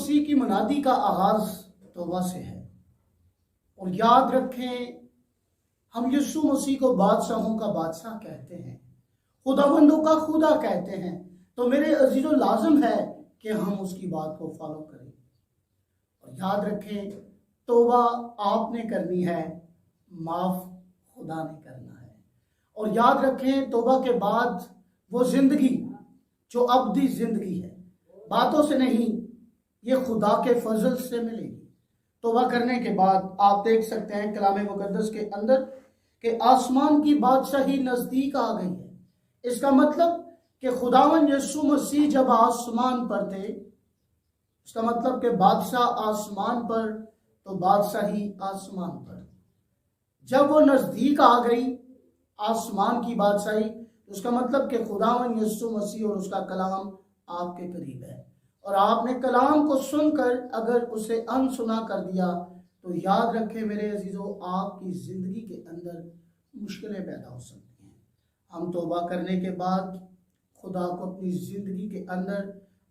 मसीह की मुनादी का आगाज तौबा से है। और याद रखें, हम यीशु मसीह को बादशाहों का बादशाह कहते हैं, खुदावंदों का खुदा कहते हैं। तो मेरे अजीजों, लाजम है कि हम उसकी बात को फॉलो करें। और याद रखें, तौबा आपने करनी है, माफ खुदा ने करना है। और याद रखें, तौबा के बाद वो जिंदगी जो अब्दी जिंदगी है, बातों से नहीं, ये खुदा के फजल से मिलेगी। तौबा करने के बाद आप देख सकते हैं कलाम मुकद्दस के अंदर कि आसमान की बादशाही नजदीक आ गई है। इसका मतलब कि खुदावन यीशु मसीह जब आसमान पर थे, इसका मतलब कि बादशाह आसमान पर, तो बादशाही आसमान पर। जब वो नजदीक आ गई आसमान की बादशाही, उसका मतलब कि खुदावन यीशु मसीह और उसका कलाम आपके करीब है। और आपने कलाम को सुनकर अगर उसे अनसुना कर दिया, तो याद रखें मेरे अजीजों, आपकी ज़िंदगी के अंदर मुश्किलें पैदा हो सकती हैं। हम तौबा करने के बाद खुदा को अपनी ज़िंदगी के अंदर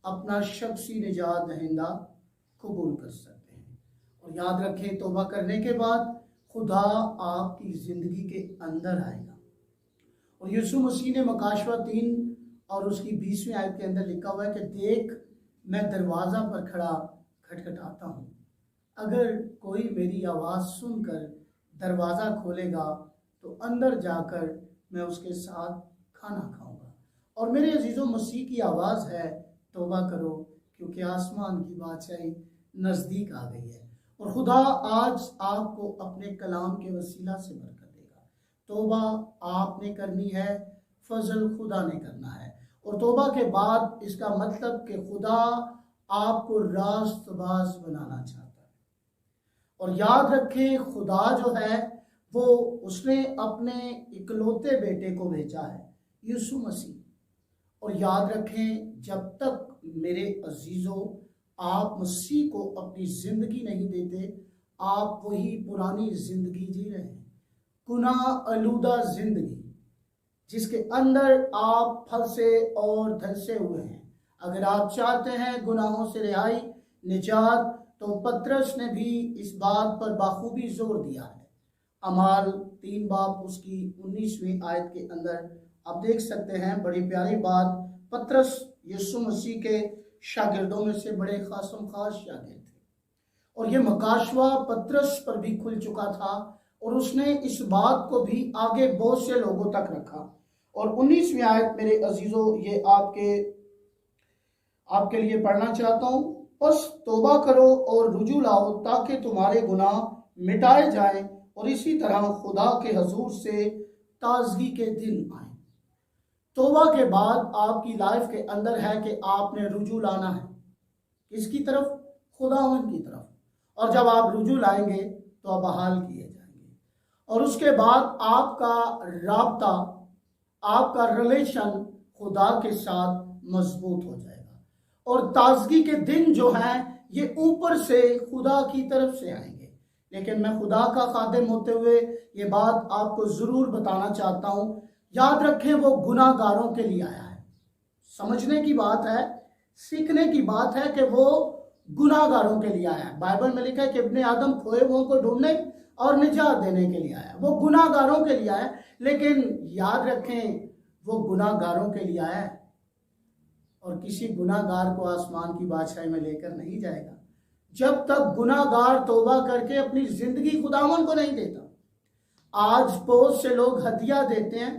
अपना शख्सी निजात दहिंदा कबूल कर सकते हैं। और याद रखें, तौबा करने के बाद खुदा आपकी ज़िंदगी के अंदर आएगा। और यीशु मसीह ने मकाशवा 3 और उसकी 20वीं आयत के अंदर लिखा हुआ है कि देख, मैं दरवाज़ा पर खड़ा खटखटाता हूँ, अगर कोई मेरी आवाज़ सुनकर दरवाज़ा खोलेगा तो अंदर जाकर मैं उसके साथ खाना खाऊंगा। और मेरे अजीज़ों, मसीह की आवाज़ है, तौबा करो, क्योंकि आसमान की बादशाही नज़दीक आ गई है। और खुदा आज आपको अपने कलाम के वसीला से बरकत देगा। तौबा आपने करनी है, फजल खुदा ने करना है। और तौबा के बाद इसका मतलब कि खुदा आपको रास्तबाज बनाना चाहता है। और याद रखें, खुदा जो है वो उसने अपने इकलौते बेटे को भेजा है, यीशु मसीह। और याद रखें, जब तक मेरे अजीज़ों आप मसीह को अपनी ज़िंदगी नहीं देते, आप वही पुरानी ज़िंदगी जी रहे हैं, गुनाह आलूदा ज़िंदगी, जिसके अंदर आप फंसे और धंसे हुए हैं। अगर आप चाहते हैं गुनाहों से रिहाई, निजात, तो पतरस ने भी इस बात पर बाखूबी जोर दिया है। अमाल 3 बाब उसकी 19वीं आयत के अंदर आप देख सकते हैं, बड़ी प्यारी बात। पतरस यीशु मसीह के शागिर्दों में से बड़े खासम खास शागिर्द थे। और ये मकाशवा पतरस पर भी खुल चुका था और उसने इस बात को भी आगे बहुत से लोगों तक रखा। और 19वीं आयत मेरे अजीजों, ये आपके लिए पढ़ना चाहता हूँ। बस तौबा करो और रुजू लाओ ताकि तुम्हारे गुनाह मिटाए जाएं और इसी तरह खुदा के हजूर से ताजगी के दिन आए। तौबा के बाद आपकी लाइफ के अंदर है कि आपने रुजू लाना है, किसकी तरफ? खुदावन की तरफ। और जब आप रुजू लाएंगे तो आप बहाल किए जाएंगे। और उसके बाद आपका राब्ता, आपका रिलेशन खुदा के साथ मजबूत हो जाएगा। और ताजगी के दिन जो है ये ऊपर से खुदा की तरफ से आएंगे। लेकिन मैं खुदा का खादिम होते हुए ये बात आपको ज़रूर बताना चाहता हूँ, याद रखें, वो गुनाहगारों के लिए आया है। समझने की बात है, सीखने की बात है कि वो गुनाहगारों के लिए आया है। बाइबल में लिखा है कि इब्ने आदम खोए हुओं को ढूंढने और निजात देने के लिए आया। वो गुनाहगारों के लिए आया, लेकिन याद रखें, वो गुनाहगारों के लिए आया है और किसी गुनाहगार को आसमान की बादशाही में लेकर नहीं जाएगा जब तक गुनाहगार तौबा करके अपनी जिंदगी खुदावन को नहीं देता। आज बहुत से लोग हदिया देते हैं,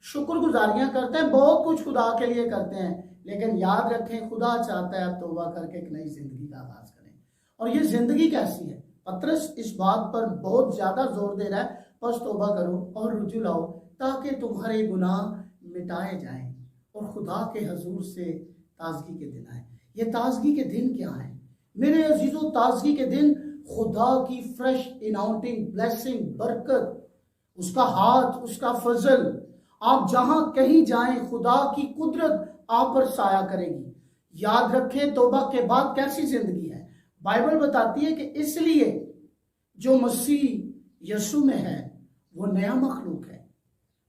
शुक्रगुजारियां करते हैं, बहुत कुछ खुदा के लिए करते हैं, लेकिन याद रखें, खुदा चाहता है आप तौबा करके एक नई जिंदगी का आगाज करें। और ये जिंदगी कैसी है? पतरस इस बात पर बहुत ज्यादा जोर दे रहा है, बस तौबा करो और रुजू लाओ ताकि तुम्हारे गुनाह मिटाए जाएं और खुदा के हजूर से ताजगी के दिन आए। ये ताजगी के दिन क्या है मेरे अजीजों? ताजगी के दिन खुदा की फ्रेश इनाउंटिंग ब्लेसिंग, बरकत, उसका हाथ, उसका फजल, आप जहां कहीं जाएं खुदा की कुदरत आप पर साया करेगी। याद रखें, तौबा के बाद कैसी जिंदगी है? बाइबल बताती है कि इसलिए जो मसीह यीशु में है वो नया मखलूक है।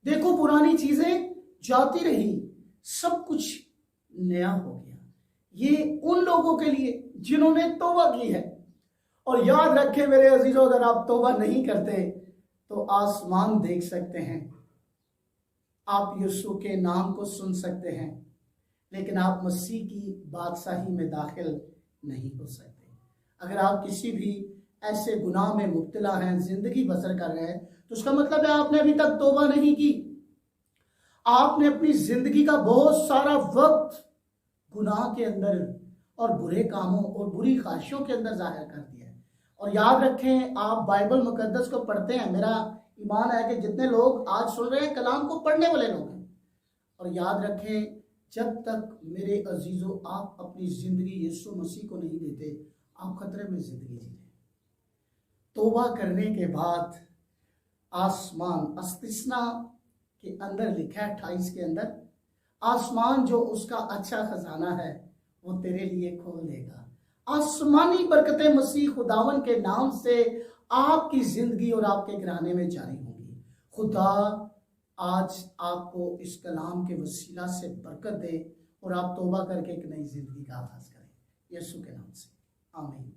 देखो, पुरानी चीजें जाती रही, सब कुछ नया हो गया। ये उन लोगों के लिए जिन्होंने तौबा की है। और याद रखें मेरे अजीजों, अगर आप तौबा नहीं करते तो आसमान देख सकते हैं, आप यीशु के नाम को सुन सकते हैं, लेकिन आप मसीह की बादशाही में दाखिल नहीं हो सकते। अगर आप किसी भी ऐसे गुनाह में मुब्तला हैं, जिंदगी बसर कर रहे हैं, तो उसका मतलब है आपने अभी तक तौबा नहीं की। आपने अपनी जिंदगी का बहुत सारा वक्त गुनाह के अंदर और बुरे कामों और बुरी ख्वाहिशों के अंदर जाहिर कर दिया है। और याद रखें, आप बाइबल मुकद्दस को पढ़ते हैं, मेरा ईमान है कि जितने लोग आज सुन रहे हैं कलाम को पढ़ने वाले लोग हैं। और याद रखें, जब तक मेरे अजीजों आप अपनी जिंदगी यीशु मसीह को नहीं देते, आप खतरे में जिंदगी जी रहे। तौबा करने के बाद आसमान अस्तिस्ना के अंदर लिखा है 28 के अंदर, आसमान जो उसका अच्छा खजाना है वो तेरे लिए खोल देगा। आसमानी बरकतें मसीह खुदावन के नाम से आपकी जिंदगी और आपके घराने में जारी होंगी। खुदा आज आपको इस कलाम के वसीला से बरकत दे और आप तौबा करके एक नई जिंदगी का आगाज करें, यीशु के नाम से, आमीन।